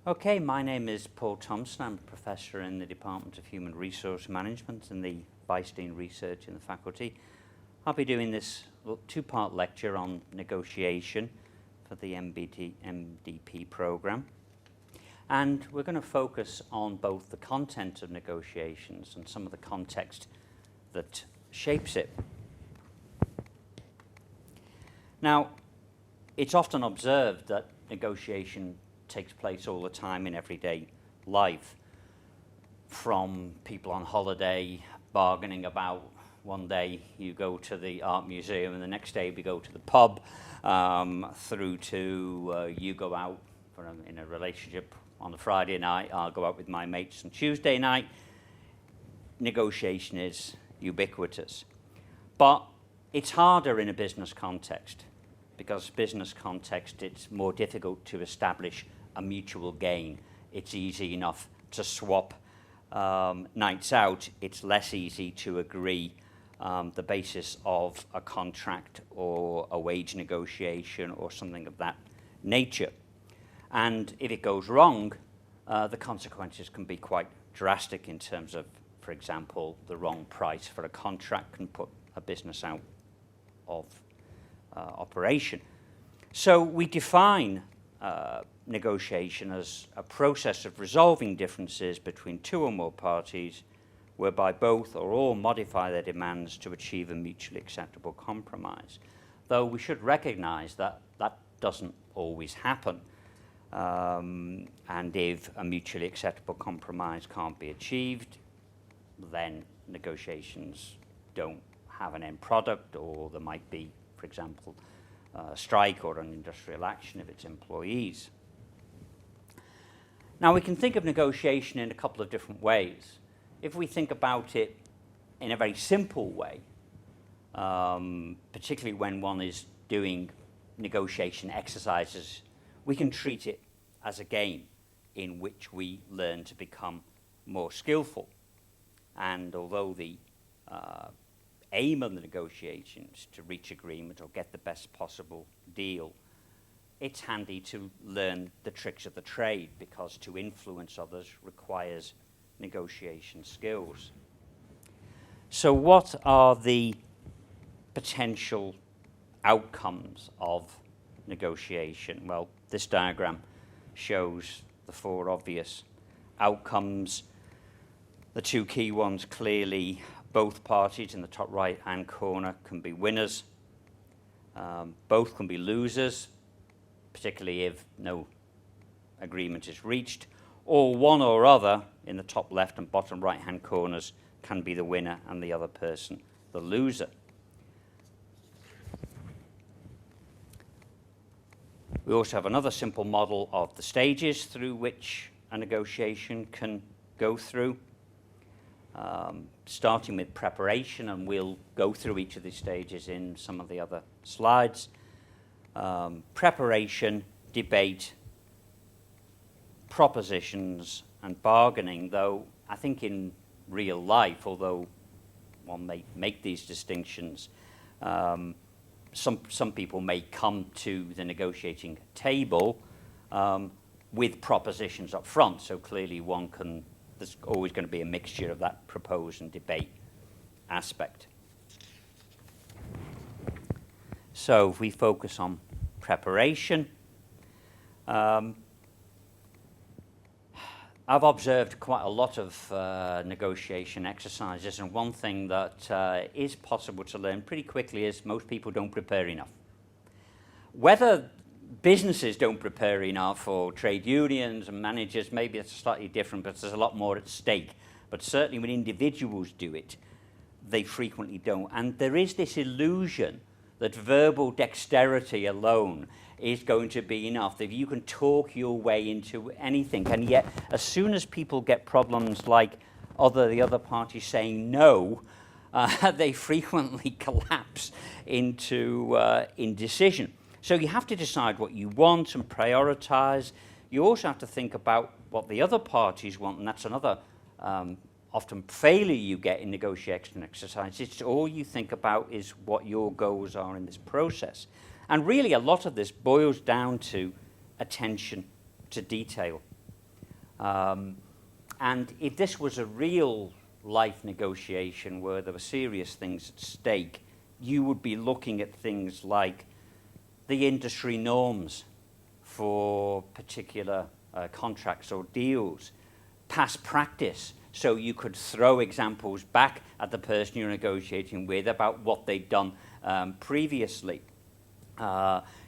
Okay, my name is Paul Thompson. I'm a professor in the Department of Human Resource Management and the Vice-Dean Research in the faculty. I'll be doing this two-part lecture on negotiation for the MDP program. And we're going to focus on both the content of negotiations and some of the context that shapes it. Now, it's often observed that negotiation takes place all the time in everyday life, from people on holiday bargaining about one day you go to the art museum and the next day we go to the pub, through to you go out in a relationship on a Friday night, I'll go out with my mates on Tuesday night. Negotiation is ubiquitous. But it's harder in a business context, because business context, it's more difficult to establish a mutual gain. It's easy enough to swap nights out. It's less easy to agree the basis of a contract or a wage negotiation or something of that nature. And if it goes wrong, the consequences can be quite drastic in terms of, for example, the wrong price for a contract can put a business out of operation. So we define negotiation as a process of resolving differences between two or more parties whereby both or all modify their demands to achieve a mutually acceptable compromise. Though we should recognize that that doesn't always happen. And if a mutually acceptable compromise can't be achieved, then negotiations don't have an end product, or there might be, for example, a strike or an industrial action of its employees. Now, we can think of negotiation in a couple of different ways. If we think about it in a very simple way, particularly when one is doing negotiation exercises, we can treat it as a game in which we learn to become more skillful. And although the aim of the negotiations to reach agreement or get the best possible deal, it's handy to learn the tricks of the trade, because to influence others requires negotiation skills. So what are the potential outcomes of negotiation? Well, this diagram shows the four obvious outcomes. The two key ones, clearly, both parties in the top right-hand corner can be winners. Both can be losers, particularly if no agreement is reached. Or one or other in the top left and bottom right-hand corners can be the winner and the other person the loser. We also have another simple model of the stages through which a negotiation can go through. Starting with preparation, and we'll go through each of these stages in some of the other slides. Preparation, debate, propositions, and bargaining, though I think in real life, although one may make these distinctions, some people may come to the negotiating table with propositions up front, so clearly there's always going to be a mixture of that propose and debate aspect. So if we focus on preparation, I've observed quite a lot of negotiation exercises, and one thing that is possible to learn pretty quickly is most people don't prepare enough. Whether businesses don't prepare enough, or trade unions and managers, maybe it's slightly different, but there's a lot more at stake. But certainly when individuals do it, they frequently don't. And there is this illusion that verbal dexterity alone is going to be enough, that you can talk your way into anything. And yet, as soon as people get problems like the other party saying no, they frequently collapse into indecision. So you have to decide what you want and prioritize. You also have to think about what the other parties want, and that's another often failure you get in negotiation exercises. It's all you think about is what your goals are in this process. And really a lot of this boils down to attention to detail. And if this was a real life negotiation where there were serious things at stake, you would be looking at things like the industry norms for particular contracts or deals, past practice, so you could throw examples back at the person you're negotiating with about what they'd done previously.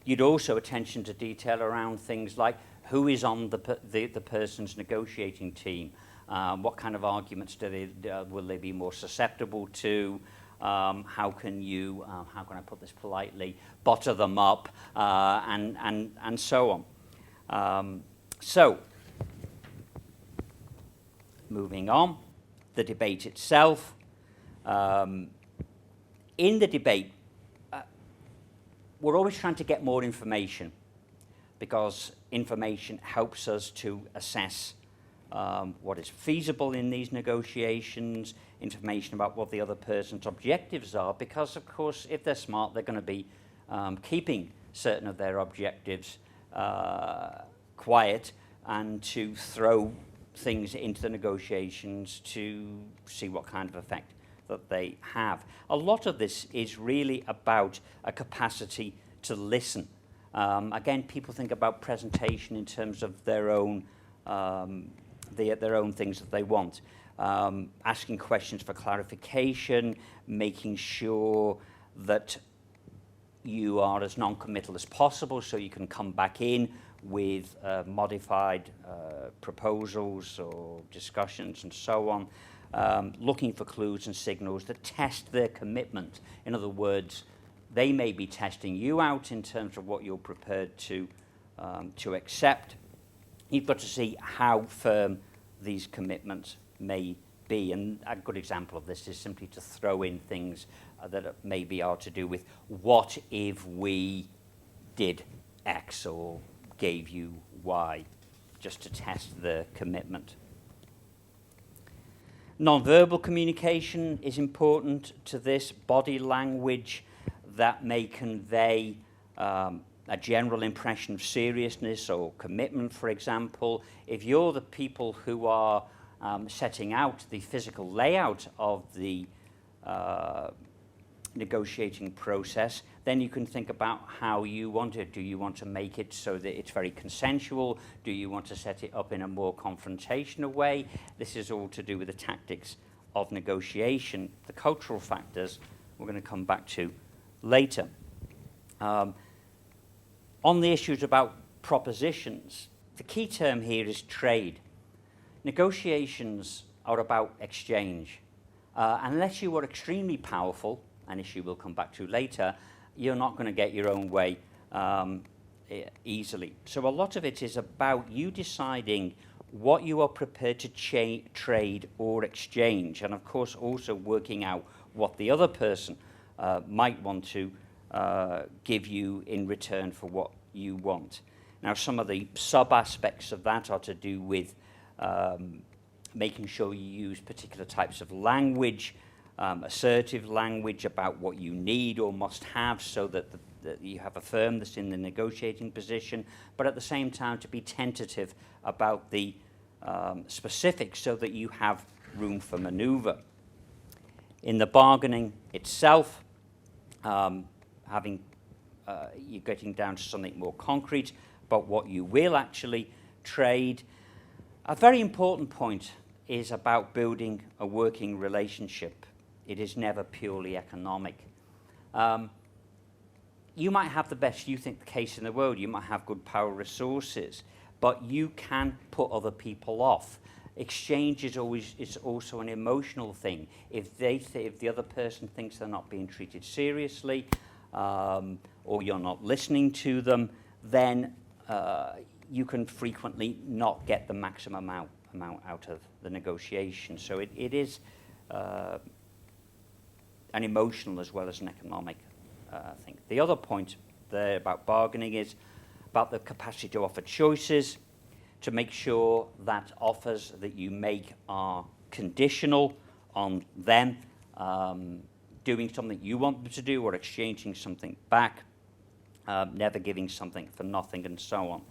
You'd also attention to detail around things like who is on the person's negotiating team, what kind of arguments will they be more susceptible to, how can I put this politely, butter them up, and so on. So, moving on, the debate itself. In the debate, we're always trying to get more information because information helps us to assess what is feasible in these negotiations, information about what the other person's objectives are, because, of course, if they're smart, they're going to be keeping certain of their objectives quiet and to throw things into the negotiations to see what kind of effect that they have. A lot of this is really about a capacity to listen. Again, people think about presentation in terms of their own things that they want. Asking questions for clarification, making sure that you are as non-committal as possible so you can come back in with modified proposals or discussions and so on. Looking for clues and signals that test their commitment. In other words, they may be testing you out in terms of what you're prepared to accept. You've got to see how firm these commitments may be. And a good example of this is simply to throw in things that maybe are to do with what if we did X or gave you Y, just to test the commitment. Non-verbal communication is important to this. Body language that may convey a general impression of seriousness or commitment, for example. If you're the people who are setting out the physical layout of the negotiating process, then you can think about how you want it. Do you want to make it so that it's very consensual? Do you want to set it up in a more confrontational way? This is all to do with the tactics of negotiation. The cultural factors we're going to come back to later. On the issues about propositions, the key term here is trade. Negotiations are about exchange. Unless you are extremely powerful, an issue we'll come back to later, you're not going to get your own way easily. So a lot of it is about you deciding what you are prepared to trade or exchange, and of course also working out what the other person might want to give you in return for what you want. Now, some of the sub-aspects of that are to do with making sure you use particular types of language, assertive language about what you need or must have so that you have a firm that's in the negotiating position, but at the same time to be tentative about the specifics so that you have room for maneuver. In the bargaining itself, you're getting down to something more concrete about what you will actually trade. A very important point is about building a working relationship. It is never purely economic. You might have the best, you think, the case in the world. You might have good power resources, but you can put other people off. Exchange is also an emotional thing. If the other person thinks they're not being treated seriously, or you're not listening to them, then you can frequently not get the maximum amount out of the negotiation. So it is an emotional as well as an economic thing. The other point there about bargaining is about the capacity to offer choices, to make sure that offers that you make are conditional on them doing something you want them to do or exchanging something back, never giving something for nothing, and so on.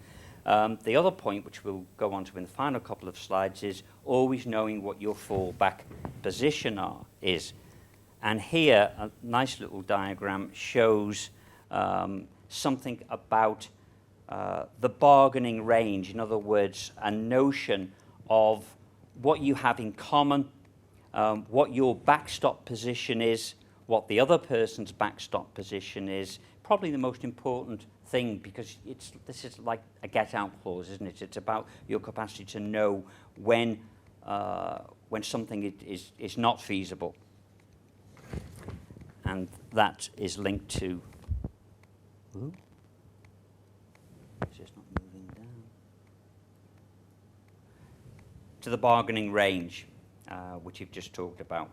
The other point, which we'll go on to in the final couple of slides, is always knowing what your fallback position is. And here, a nice little diagram shows something about the bargaining range. In other words, a notion of what you have in common, what your backstop position is, what the other person's backstop position is. Probably the most important thing, because this is like a get-out clause, isn't it? It's about your capacity to know when something is not feasible. And that is linked to... Ooh. It's just not moving down. To the bargaining range, which you've just talked about.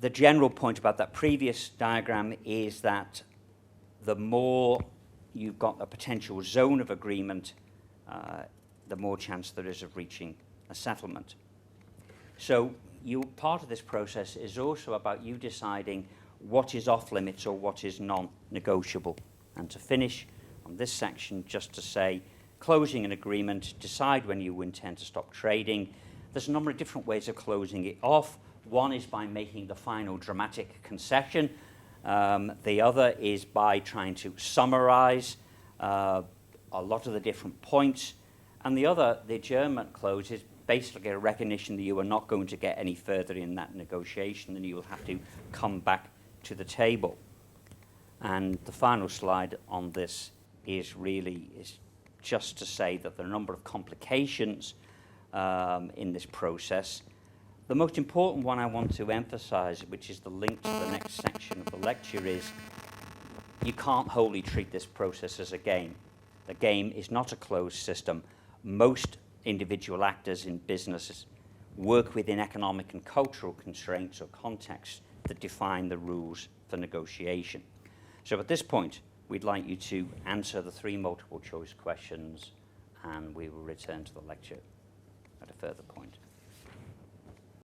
The general point about that previous diagram is that the more you've got a potential zone of agreement, the more chance there is of reaching a settlement. So part of this process is also about you deciding what is off limits or what is non-negotiable. And to finish on this section, just to say, closing an agreement, decide when you intend to stop trading. There's a number of different ways of closing it off. One is by making the final dramatic concession. The other is by trying to summarize a lot of the different points. And the other, the adjournment close, is basically a recognition that you are not going to get any further in that negotiation and you will have to come back to the table. And the final slide on this is just to say that there are a number of complications in this process. The most important one I want to emphasize, which is the link to the next section of the lecture, is you can't wholly treat this process as a game. The game is not a closed system. Most individual actors in businesses work within economic and cultural constraints or contexts that define the rules for negotiation. So at this point, we'd like you to answer the 3 multiple choice questions, and we will return to the lecture at a further point.